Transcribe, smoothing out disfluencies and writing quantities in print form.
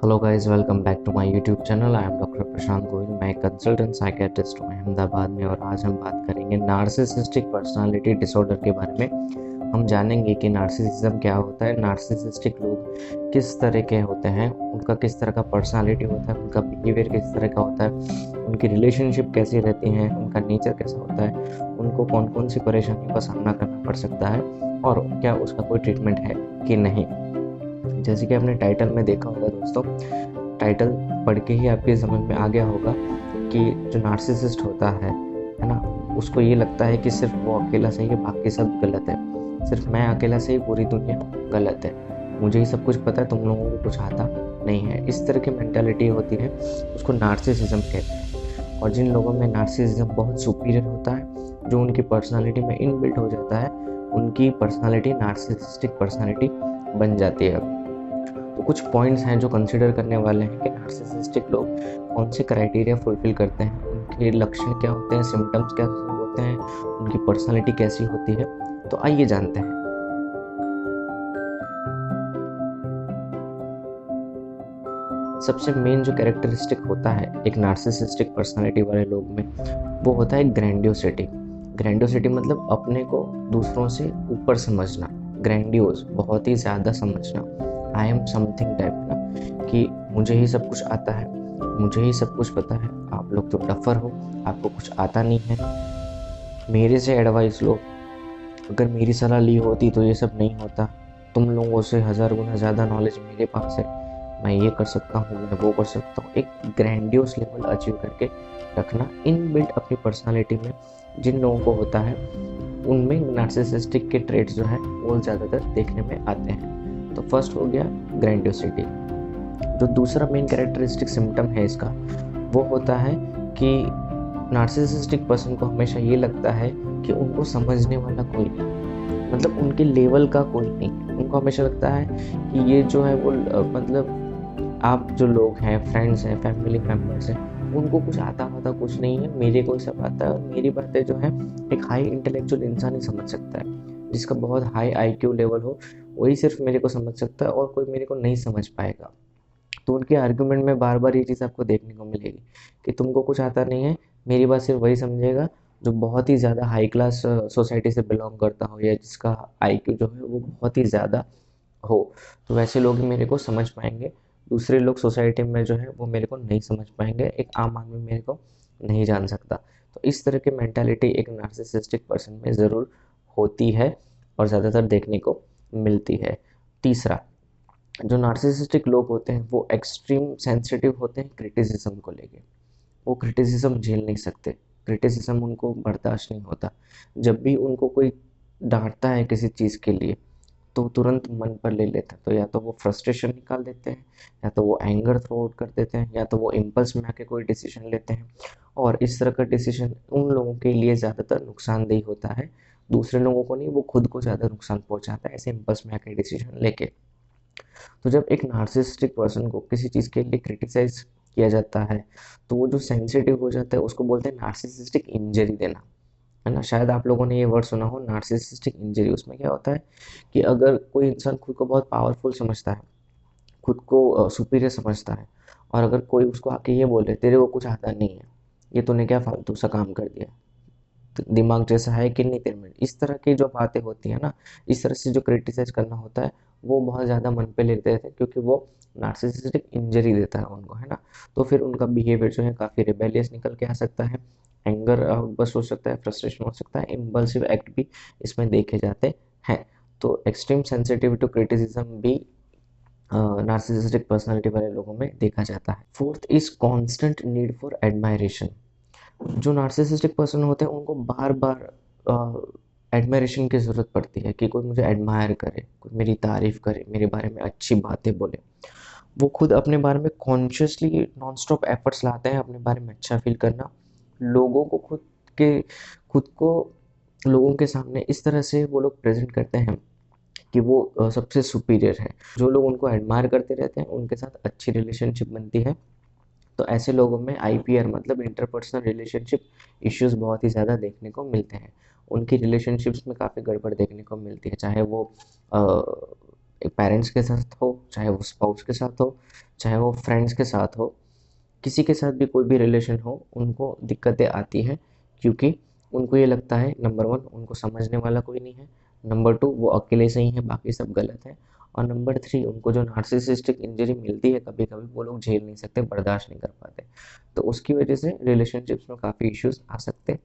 Hello guys, welcome back to my YouTube channel. I am doctor Prashant Goyal. मैं एक consultant psychiatrist हूँ अहमदाबाद में, और आज हम बात करेंगे नार्सिसिस्टिक पर्सनालिटी डिसऑर्डर के बारे में। हम जानेंगे कि नार्सिसिज्म क्या होता है, नार्सिसिस्टिक लोग किस तरह के होते हैं, उनका किस तरह का पर्सनालिटी होता है, उनका बिहेवियर किस तरह का होता है, उनकी रिलेशनशिप कैसी रहती हैं, उनका नेचर कैसा होता है, उनको कौन कौन सी परेशानियों का सामना करना पड़ सकता है, और क्या उसका कोई ट्रीटमेंट है कि नहीं। जैसे कि आपने टाइटल में देखा होगा दोस्तों, टाइटल पढ़ के ही आपके समझ में आ गया होगा कि जो नार्सिसिस्ट होता है ना, उसको ये लगता है कि सिर्फ वो अकेला सही है, बाकी सब गलत है। सिर्फ मैं अकेला सही, पूरी दुनिया गलत है। मुझे ही सब कुछ पता है, तुम लोगों को कुछ आता नहीं है। इस तरह की मेंटालिटी होती है, उसको नार्सिसिज्म कहते हैं। और जिन लोगों में नार्सिसिज्म बहुत सुपीरियर होता है, जो उनकी पर्सनालिटी में इनबिल्ट हो जाता है, उनकी पर्सनालिटी नार्सिसिस्टिक पर्सनालिटी बन जाती है। तो कुछ पॉइंट्स हैं जो कंसिडर करने वाले हैं कि नार्सिसिस्टिक लोग कौन से क्राइटेरिया फुलफिल करते हैं, उनके लक्षण क्या होते हैं, सिम्टम्स क्या होते हैं, उनकी पर्सनालिटी कैसी होती है। तो आइए जानते हैं। सबसे मेन जो कैरेक्टरिस्टिक होता है एक नार्सिसिस्टिक पर्सनालिटी वाले लोग में, वो होता है ग्रैंडियोसिटी। ग्रैंडियोसिटी मतलब अपने को दूसरों से ऊपर समझना, ग्रैंडियोस बहुत ही ज़्यादा समझना, आई एम समथिंग टाइप ना, कि मुझे ही सब कुछ आता है, मुझे ही सब कुछ पता है, आप लोग तो डफर हो, आपको कुछ आता नहीं है, मेरे से एडवाइस लो, अगर मेरी सलाह ली होती तो ये सब नहीं होता, तुम लोगों से 1000 गुना ज़्यादा नॉलेज मेरे पास है, मैं ये कर सकता हूँ, मैं वो कर सकता हूँ। एक ग्रैंडियोस लेवल अचीव करके रखना इनबिल्ट अपनी पर्सनालिटी में जिन लोगों को होता है, उनमें नार्सिसिस्टिक के ट्रेट्स जो है वो ज़्यादातर देखने में आते हैं। तो फर्स्ट हो गया ग्रैंडियोसिटी। जो दूसरा मेन कैरेक्टरिस्टिक सिम्टम है इसका, वो होता है कि नार्सिसिस्टिक पर्सन को हमेशा ये लगता है कि उनको समझने वाला कोई नहीं, मतलब उनके लेवल का कोई नहीं। उनको हमेशा लगता है कि ये जो है वो मतलब आप जो लोग हैं, फ्रेंड्स हैं, फैमिली मेम्बर्स हैं, उनको कुछ आता वाता कुछ नहीं है, मेरे को सब आता है, और मेरी बातें जो है एक हाई इंटेलेक्चुअल इंसान ही समझ सकता है, जिसका बहुत हाई आईक्यू लेवल हो, वही सिर्फ मेरे को समझ सकता है, और कोई मेरे को नहीं समझ पाएगा। तो उनके आर्गुमेंट में बार बार ये चीज़ आपको देखने को मिलेगी कि तुमको कुछ आता नहीं है, मेरी बात सिर्फ वही समझेगा जो बहुत ही ज़्यादा हाई क्लास सोसाइटी से बिलोंग करता हो, या जिसका आईक्यू जो है वो बहुत ही ज़्यादा हो। तो वैसे लोग ही मेरे को समझ पाएंगे, दूसरे लोग सोसाइटी में जो है वो मेरे को नहीं समझ पाएंगे, एक आम आदमी मेरे को नहीं जान सकता। तो इस तरह की मेंटालिटी एक नार्सिसिस्टिक पर्सन में ज़रूर होती है और ज़्यादातर देखने को मिलती है। तीसरा, जो नार्सिसिस्टिक लोग होते हैं वो एक्सट्रीम सेंसिटिव होते हैं क्रिटिसिज्म को लेके। वो क्रिटिसिज्म झेल नहीं सकते, क्रिटिसिज्म उनको बर्दाश्त नहीं होता। जब भी उनको कोई डांटता है किसी चीज़ के लिए, तो तुरंत मन पर ले लेते हैं। तो या तो वो फ्रस्ट्रेशन निकाल देते हैं, या तो वो एंगर थ्रो आउट कर देते हैं, या तो वो इम्पल्स में आके कोई डिसीजन लेते हैं। और इस तरह का डिसीजन उन लोगों के लिए ज़्यादातर नुकसानदेह होता है, दूसरे लोगों को नहीं, वो खुद को ज़्यादा नुकसान पहुंचाता है ऐसे इम्पल्स में आके डिसीजन लेके। तो जब एक नार्सिसिस्टिक पर्सन को किसी चीज़ के लिए क्रिटिसाइज किया जाता है, तो वो जो सेंसिटिव हो जाता है उसको बोलते हैं नार्सिसिस्टिक इंजरी देना, है ना। शायद आप लोगों ने ये वर्ड सुना हो, नार्सिसिस्टिक इंजरी। उसमें क्या होता है कि अगर कोई इंसान खुद को बहुत पावरफुल समझता है, खुद को सुपीरियर समझता है, और अगर कोई उसको आके ये बोले तेरे को कुछ आता नहीं है, ये तूने क्या फालतू सा काम कर दिया, दिमाग जैसा है कि नहीं तेरे में, इस तरह की जो बातें होती है ना, इस तरह से जो क्रिटिसाइज करना होता है, वो बहुत ज़्यादा मन पे लेते थे, क्योंकि वो नार्सिसिस्टिक इंजरी देता है उनको, है ना। तो फिर उनका बिहेवियर जो है काफ़ी रिबेलियस निकल के आ सकता है, एंगर आउटबर्स्ट हो सकता है, फ्रस्ट्रेशन हो सकता है, इम्पल्सिव एक्ट भी इसमें देखे जाते हैं। तो एक्सट्रीम सेंसिटिव टू क्रिटिसिज्म भी नार्सिसिस्टिक पर्सनालिटी वाले लोगों में देखा जाता है। Fourth is constant need for admiration. जो नार्सिसिस्टिक पर्सन होते हैं उनको बार बार एडमायरेशन की ज़रूरत पड़ती है, कि कोई मुझे एडमायर करे, कोई मेरी तारीफ़ करे, मेरे बारे में अच्छी बातें बोले। वो खुद अपने बारे में कॉन्शियसली नॉन स्टॉप एफर्ट्स लाते हैं अपने बारे में अच्छा फील करना, लोगों को खुद को लोगों के सामने इस तरह से वो लोग प्रेजेंट करते हैं कि वो सबसे सुपीरियर है। जो लोग उनको एडमायर करते रहते हैं उनके साथ अच्छी रिलेशनशिप बनती है। तो ऐसे लोगों में आईपीआर मतलब इंटरपर्सनल रिलेशनशिप इश्यूज बहुत ही ज़्यादा देखने को मिलते हैं। उनकी रिलेशनशिप्स में काफ़ी गड़बड़ देखने को मिलती है, चाहे वो पेरेंट्स के साथ हो, चाहे वो स्पाउस के साथ हो, चाहे वो फ्रेंड्स के साथ हो, किसी के साथ भी कोई भी रिलेशन हो, उनको दिक्कतें आती हैं क्योंकि उनको ये लगता है नंबर 1 उनको समझने वाला कोई नहीं है, नंबर 2 वो अकेले सही हैं, बाकी सब गलत है, और नंबर 3 उनको जो नार्सिसिस्टिक इंजरी मिलती है कभी-कभी वो लोग झेल नहीं सकते, बर्दाश्त नहीं कर पाते। तो उसकी वजह से रिलेशनशिप्स में काफ़ी इश्यूज़ आ सकते